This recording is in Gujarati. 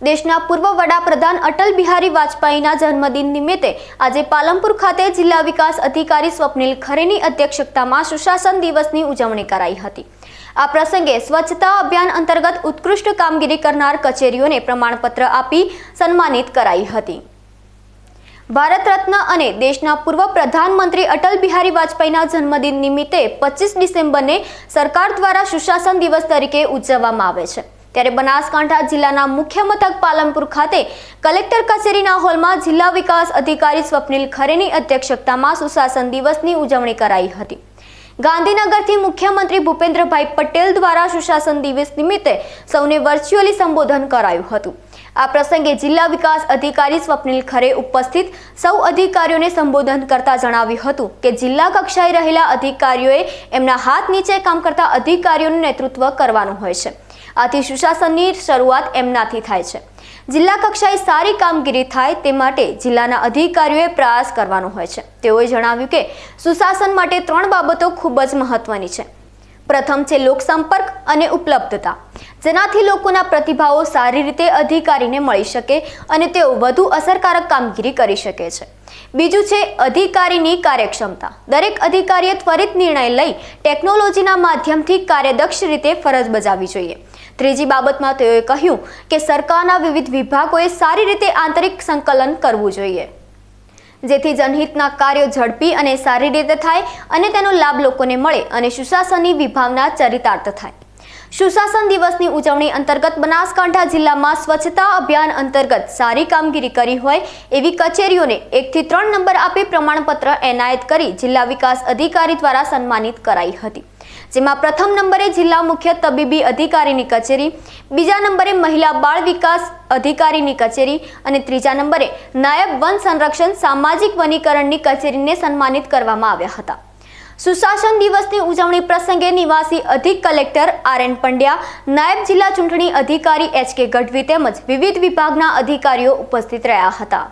દેશના પૂર્વ વડાપ્રધાન અટલ બિહારી વાજપેયીના જન્મદિન નિમિત્તે આજે પાલનપુર ખાતે જિલ્લા વિકાસ અધિકારી સ્વપ્નિલ ખરેની અધ્યક્ષતામાં સુશાસન દિવસની ઉજવણી કરાઈ હતી। આ પ્રસંગે સ્વચ્છતા અભિયાન અંતર્ગત ઉત્કૃષ્ટ કામગીરી કરનાર કચેરીઓને પ્રમાણપત્ર આપી સન્માનિત કરાઈ હતી। ભારત રત્ન અને દેશના પૂર્વ પ્રધાનમંત્રી અટલ બિહારી વાજપેયીના જન્મદિન નિમિત્તે 25 ડિસેમ્બરને સરકાર દ્વારા સુશાસન દિવસ તરીકે ઉજવવામાં આવે છે। ત્યારે બનાસકાંઠા જિલ્લાના મુખ્ય મથક પાલનપુર ખાતે કલેક્ટર કચેરીના હોલમાં જિલ્લા વિકાસ અધિકારી સ્વપ્નિલ ખરેની અધ્યક્ષતામાં સુશાસન દિવસની ઉજવણી કરાઈ હતી। ગાંધીનગરથી મુખ્યમંત્રી ભૂપેન્દ્રભાઈ પટેલ દ્વારા સુશાસન દિવસ નિમિત્તે સૌને વર્ચ્યુઅલી સંબોધન કરાયું હતું। આ પ્રસંગે જિલ્લા વિકાસ અધિકારી સ્વપ્નિલ ખરે ઉપસ્થિત સૌ અધિકારીઓને સંબોધન કરતા જણાવ્યું હતું કે જિલ્લા કક્ષાએ રહેલા અધિકારીઓએ એમના હાથ નીચે કામ કરતા અધિકારીઓનું નેતૃત્વ કરવાનું હોય છે। આથી સુશાસનની શરૂઆત એમનાથી થાય છે। જિલ્લા કક્ષાએ સારી કામગીરી થાય તે માટે જિલ્લાના અધિકારીઓએ પ્રયાસ કરવાનો હોય છે। તેઓએ જણાવ્યું કે સુશાસન માટે 3 બાબતો ખૂબ જ મહત્વની છે। પ્રથમ છે લોકસંપર્ક અને ઉપલબ્ધતા, જેનાથી લોકોના પ્રતિભાવો સારી રીતે અધિકારીને મળી શકે અને તેઓ વધુ અસરકારક કામગીરી કરી શકે છે। બીજું છે અધિકારીની કાર્યક્ષમતા। દરેક અધિકારીએ ત્વરિત નિર્ણય લઈ ટેકનોલોજીના માધ્યમથી કાર્યદક્ષ રીતે ફરજ બજાવવી જોઈએ। ત્રીજી બાબતમાં તેઓએ કહ્યું કે સરકારના વિવિધ વિભાગોએ સારી રીતે આંતરિક સંકલન કરવું જોઈએ, જેથી જનહિતના કાર્યો ઝડપી અને સારી રીતે થાય અને તેનો લાભ લોકોને મળે અને સુશાસનની વિભાવના ચરિતાર્થ થાય। સુશાસન દિવસની ઉજવણી અંતર્ગત બનાસકાંઠા જિલ્લામાં સ્વચ્છતા અભિયાન અંતર્ગત સારી કામગીરી કરી હોય એવી કચેરીઓને 1 થી 3 નંબર આપી પ્રમાણપત્ર એનાયત કરી જિલ્લા વિકાસ અધિકારી દ્વારા સન્માનિત કરાઈ હતી। જેમાં પ્રથમ નંબરે જિલ્લા મુખ્ય તબીબી અધિકારીની કચેરી, બીજા નંબરે મહિલા બાળ વિકાસ અધિકારીની કચેરી અને ત્રીજા નંબરે નાયબ વન સંરક્ષણ સામાજિક વનીકરણની કચેરીને સન્માનિત કરવામાં આવ્યા હતા। સુશાસન દિવસની ઉજવણી પ્રસંગે નિવાસી અધિક કલેક્ટર RN પંડ્યા, નાયબ જિલ્લા ચૂંટણી અધિકારી HK ગઢવી તેમજ વિવિધ વિભાગના અધિકારીઓ ઉપસ્થિત રહ્યા હતા।